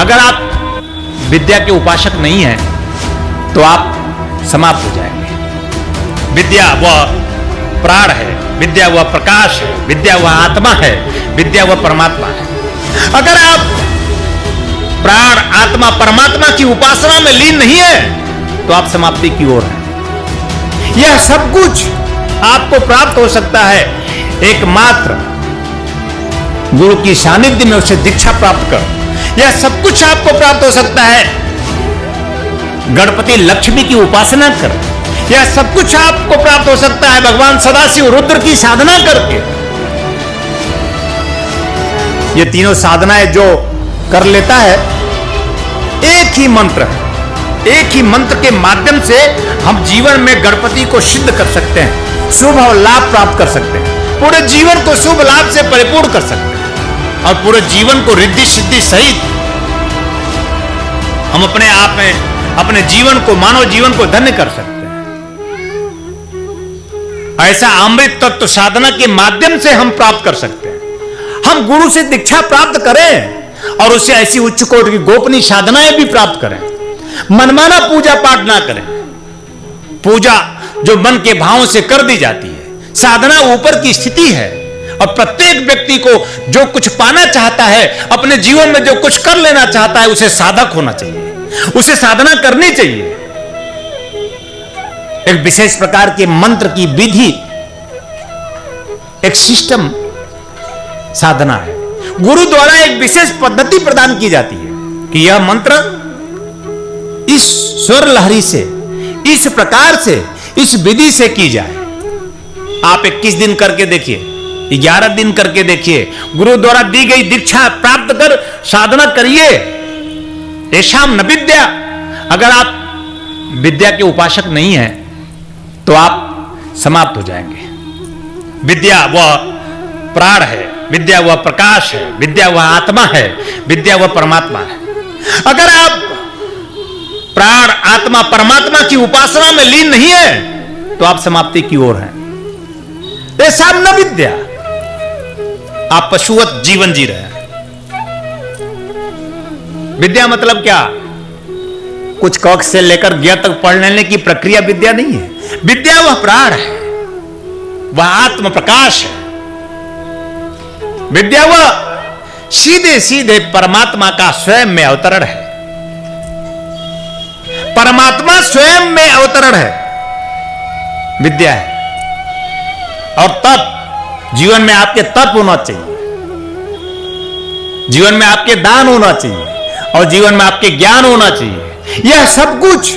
अगर आप विद्या के उपासक नहीं हैं तो आप समाप्त हो जाएंगे। विद्या वह प्राण है, विद्या वह प्रकाश है, विद्या वह आत्मा है, विद्या वह परमात्मा है। अगर आप प्राण आत्मा परमात्मा की उपासना में लीन नहीं है तो आप समाप्ति की ओर हैं। यह सब कुछ आपको प्राप्त हो सकता है एकमात्र गुरु की सानिध्य में उसे दीक्षा प्राप्त कर। यह सब कुछ आपको प्राप्त हो सकता है गणपति लक्ष्मी की उपासना कर। यह सब कुछ आपको प्राप्त हो सकता है भगवान सदाशिव रुद्र की साधना करके। ये तीनों साधनाएं जो कर लेता है, एक ही मंत्र है, एक ही मंत्र के माध्यम से हम जीवन में गणपति को सिद्ध कर सकते हैं, शुभ और लाभ प्राप्त कर सकते हैं, पूरे जीवन को शुभ लाभ से परिपूर्ण कर सकते हैं और पूरे जीवन को रिद्धि सिद्धि सहित हम अपने आप में अपने जीवन को, मानव जीवन को धन्य कर सकते हैं। ऐसा अमृत तत्व साधना के माध्यम से हम प्राप्त कर सकते हैं। हम गुरु से दीक्षा प्राप्त करें और उसे ऐसी उच्च कोटि की गोपनीय साधनाएं भी प्राप्त करें। मनमाना पूजा पाठ ना करें। पूजा जो मन के भावों से कर दी जाती है, साधना ऊपर की स्थिति है और प्रत्येक व्यक्ति को जो कुछ पाना चाहता है, अपने जीवन में जो कुछ कर लेना चाहता है, उसे साधक होना चाहिए, उसे साधना करनी चाहिए। एक विशेष प्रकार के मंत्र की विधि, एक सिस्टम साधना है। गुरु द्वारा एक विशेष पद्धति प्रदान की जाती है कि यह मंत्र इस स्वर लहरी से, इस प्रकार से, इस विधि से की जाए। आप 21 दिन करके देखिए, 11 दिन करके देखिए, गुरु द्वारा दी गई दीक्षा प्राप्त कर साधना करिए। ऐशाम न विद्या। अगर आप विद्या के उपासक नहीं हैं तो आप समाप्त हो जाएंगे। विद्या वह प्राण है, विद्या वह प्रकाश है, विद्या वह आत्मा है, विद्या वह परमात्मा है। अगर आप प्राण आत्मा परमात्मा की उपासना में लीन नहीं है तो आप समाप्ति की ओर हैं। ऐसा न विद्या, आप पशुवत जीवन जी रहे हैं। विद्या मतलब क्या? कुछ कक्ष से लेकर ज्ञ तक पढ़ लेने की प्रक्रिया विद्या नहीं है। विद्या वह प्राण है, वह आत्म प्रकाश है। विद्या वह सीधे सीधे परमात्मा का स्वयं में अवतरण है। परमात्मा स्वयं में अवतरण है, विद्या है। और तप, जीवन में आपके तप होना चाहिए, जीवन में आपके दान होना चाहिए और जीवन में आपके ज्ञान होना चाहिए। यह सब कुछ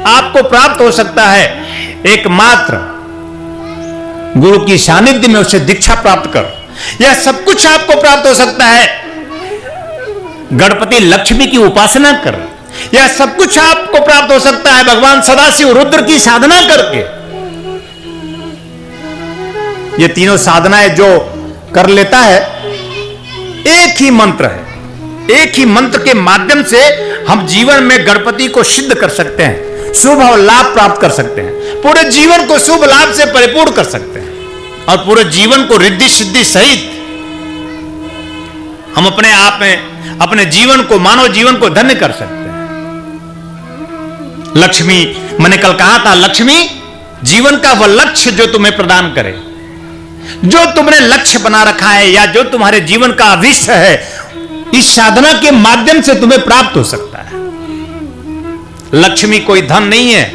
आपको प्राप्त हो सकता है एकमात्र गुरु की सानिध्य में उसे दीक्षा प्राप्त कर। यह सब कुछ आपको प्राप्त हो सकता है गणपति लक्ष्मी की उपासना कर। यह सब कुछ आपको प्राप्त हो सकता है भगवान सदाशिव रुद्र की साधना करके। ये तीनों साधनाएं जो कर लेता है, एक ही मंत्र है, एक ही मंत्र के माध्यम से हम जीवन में गणपति को सिद्ध कर सकते हैं, शुभ और लाभ प्राप्त कर सकते हैं, पूरे जीवन को शुभ लाभ से परिपूर्ण कर सकते हैं और पूरे जीवन को रिद्धि सिद्धि सहित हम अपने आप में अपने जीवन को, मानव जीवन को धन्य कर सकते हैं। लक्ष्मी, मैंने कल कहा था, लक्ष्मी जीवन का वह लक्ष्य जो तुम्हें प्रदान करे, जो तुमने लक्ष्य बना रखा है या जो तुम्हारे जीवन का अभिष्ट है, इस साधना के माध्यम से तुम्हें प्राप्त हो सकता है। लक्ष्मी कोई धन नहीं है।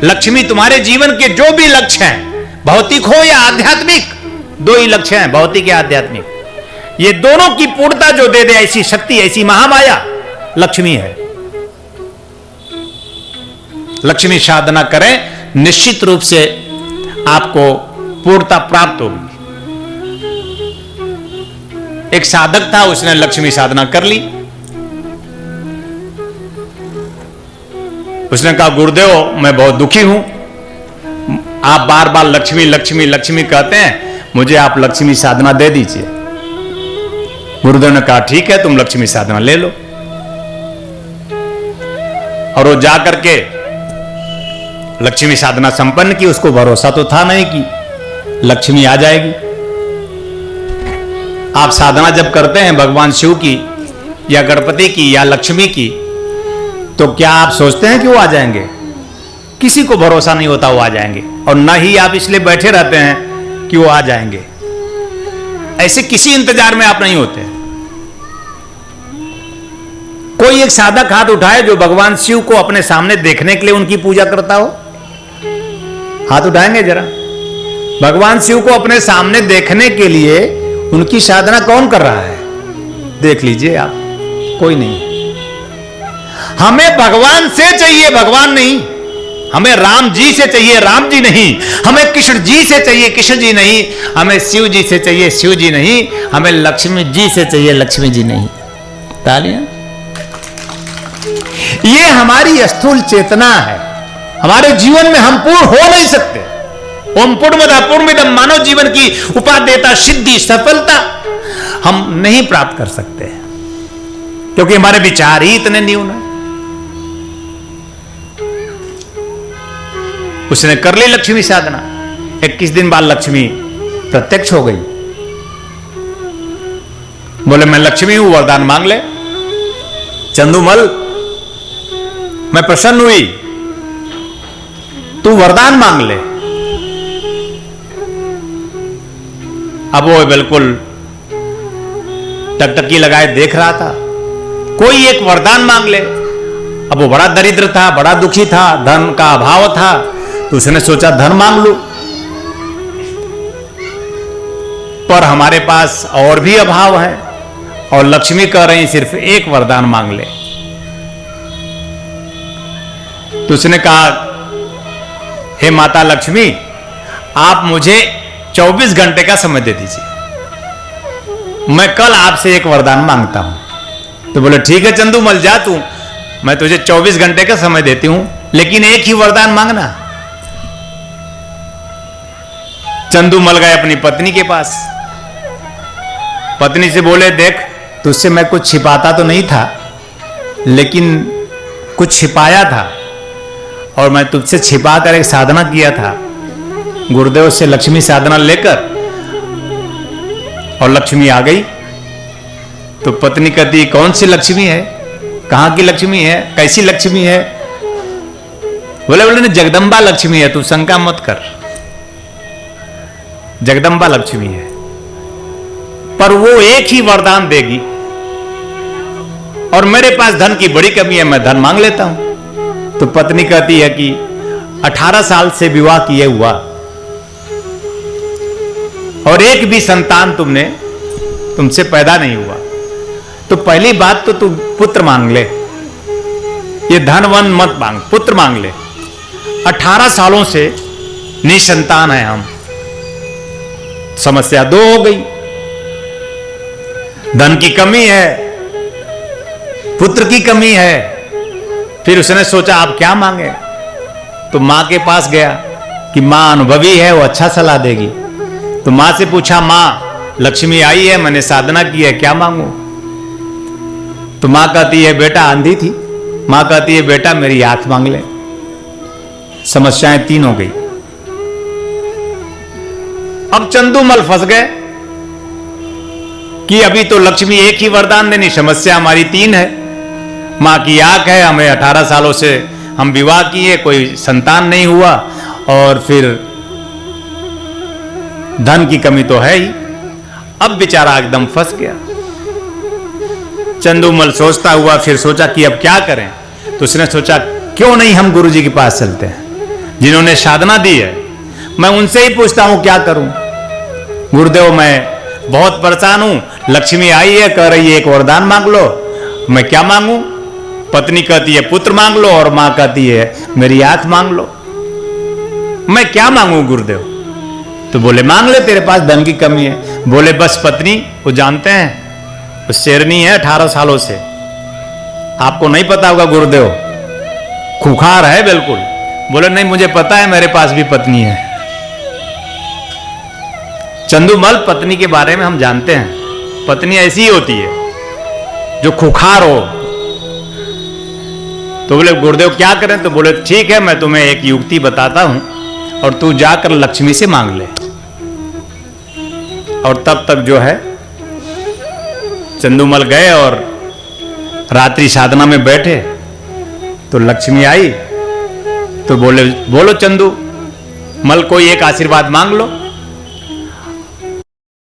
लक्ष्मी तुम्हारे जीवन के जो भी लक्ष्य हैं, भौतिक हो या आध्यात्मिक, दो ही लक्ष्य हैं, भौतिक या आध्यात्मिक। ये दोनों की पूर्णता जो दे दे, ऐसी शक्ति, ऐसी महामाया लक्ष्मी है। लक्ष्मी साधना करें, निश्चित रूप से आपको पूर्णता प्राप्त होगी। एक साधक था, उसने लक्ष्मी साधना कर ली। उसने कहा, गुरुदेव मैं बहुत दुखी हूं, आप बार बार लक्ष्मी लक्ष्मी लक्ष्मी कहते हैं, मुझे आप लक्ष्मी साधना दे दीजिए। गुरुदेव ने कहा, ठीक है, तुम लक्ष्मी साधना ले लो। और वो जाकर के लक्ष्मी साधना संपन्न की। उसको भरोसा तो था नहीं कि लक्ष्मी आ जाएगी। आप साधना जब करते हैं भगवान शिव की, या गणपति की या लक्ष्मी की, तो क्या आप सोचते हैं कि वो आ जाएंगे? किसी को भरोसा नहीं होता वो आ जाएंगे, और न ही आप इसलिए बैठे रहते हैं कि वो आ जाएंगे। ऐसे किसी इंतजार में आप नहीं होते। कोई एक साधक हाथ उठाए जो भगवान शिव को अपने सामने देखने के लिए उनकी पूजा करता हो? हाथ उठाएंगे जरा। भगवान शिव को अपने सामने देखने के लिए उनकी साधना कौन कर रहा है? देख लीजिए आप, कोई नहीं। हमें भगवान से चाहिए, भगवान नहीं। हमें राम जी से चाहिए, राम जी नहीं। हमें कृष्ण जी से चाहिए, कृष्ण जी नहीं। हमें शिव जी से चाहिए, शिव जी नहीं। हमें लक्ष्मी जी से चाहिए, लक्ष्मी जी नहीं। तालियां। ये हमारी स्थूल चेतना है। हमारे जीवन में हम पूर्ण हो नहीं सकते। ओम पूर्णमदः पूर्णमिदं मानव जीवन की उपादेयता, सिद्धि, सफलता हम नहीं प्राप्त कर सकते, क्योंकि हमारे विचार ही इतने न्यून है। उसने कर ली लक्ष्मी साधना। 21 दिन बाद लक्ष्मी प्रत्यक्ष हो गई। बोले मैं लक्ष्मी हूं, वरदान मांग ले। चंदूमल, मैं प्रसन्न हुई, तू वरदान मांग ले। अब वो बिल्कुल टकटकी लगाए देख रहा था। कोई एक वरदान मांग ले। अब वो बड़ा दरिद्र था, बड़ा दुखी था, धन का अभाव था, तो उसने सोचा धन मांग लूं। पर हमारे पास और भी अभाव है, और लक्ष्मी कह रही सिर्फ एक वरदान मांग ले। तो उसने कहा, हे माता लक्ष्मी, आप मुझे 24 घंटे का समय दे दीजिए, मैं कल आपसे एक वरदान मांगता हूं। तो बोले ठीक है चंदूमल, जा तू, मैं तुझे 24 घंटे का समय देती हूं, लेकिन एक ही वरदान मांगना। चंदूमल गए अपनी पत्नी के पास। पत्नी से बोले, देख तुझसे मैं कुछ छिपाता तो नहीं था, लेकिन कुछ छिपाया था, और मैं तुझसे छिपा कर एक साधना किया था गुरुदेव से लक्ष्मी साधना लेकर, और लक्ष्मी आ गई। तो पत्नी कहती, कौन सी लक्ष्मी है? कहां की लक्ष्मी है? कैसी लक्ष्मी है? बोले जगदम्बा लक्ष्मी है, तू शंका मत कर, जगदम्बा लक्ष्मी है, पर वो एक ही वरदान देगी, और मेरे पास धन की बड़ी कमी है, मैं धन मांग लेता हूं। तो पत्नी कहती है कि 18 साल से विवाह किए हुआ, और एक भी संतान तुमसे पैदा नहीं हुआ, तो पहली बात तो तू पुत्र मांग ले। ये धन वन मत मांग, पुत्र मांग ले। 18 सालों से निसंतान है हम। समस्या दो हो गई, धन की कमी है, पुत्र की कमी है। फिर उसने सोचा आप क्या मांगे, तो मां के पास गया कि मां अनुभवी है, वो अच्छा सलाह देगी। तो मां से पूछा, मां लक्ष्मी आई है, मैंने साधना की है, क्या मांगू? तो मां कहती है, बेटा अंधी थी। मां कहती है, बेटा मेरी आंख मांग ले। समस्याएं 3 हो गई। अब चंदूमल फंस गए कि अभी तो लक्ष्मी एक ही वरदान देनी, समस्या हमारी 3 है। मां की आंख है, हमें 18 सालों से हम विवाह किए, कोई संतान नहीं हुआ, और फिर धन की कमी तो है ही। अब बेचारा एकदम फंस गया। चंदूमल सोचता हुआ फिर सोचा कि अब क्या करें। तो उसने सोचा, क्यों नहीं हम गुरुजी के पास चलते हैं, जिन्होंने साधना दी है, मैं उनसे ही पूछता हूं क्या करूं। गुरुदेव मैं बहुत परेशान हूं, लक्ष्मी आई है, कह रही है एक वरदान मांग लो, मैं क्या मांगू? पत्नी कहती है पुत्र मांग लो, और मां कहती है मेरी आंख मांग लो, मैं क्या मांगू गुरुदेव? तो बोले मांग ले, तेरे पास धन की कमी है। बोले बस पत्नी, वो जानते हैं वो शेरनी है 18 सालों से, आपको नहीं पता होगा गुरुदेव, खुखार है बिल्कुल। बोले नहीं मुझे पता है, मेरे पास भी पत्नी है। चंदूमल पत्नी के बारे में हम जानते हैं, पत्नी ऐसी ही होती है जो खुखार हो। तो बोले गुरुदेव क्या करें? तो बोले ठीक है, मैं तुम्हें एक युक्ति बताता हूं, और तू जाकर लक्ष्मी से मांग ले। और तब तक जो है चंदूमल गए और रात्रि साधना में बैठे तो लक्ष्मी आई तो बोले, बोलो चंदू, मल कोई एक आशीर्वाद मांग लो।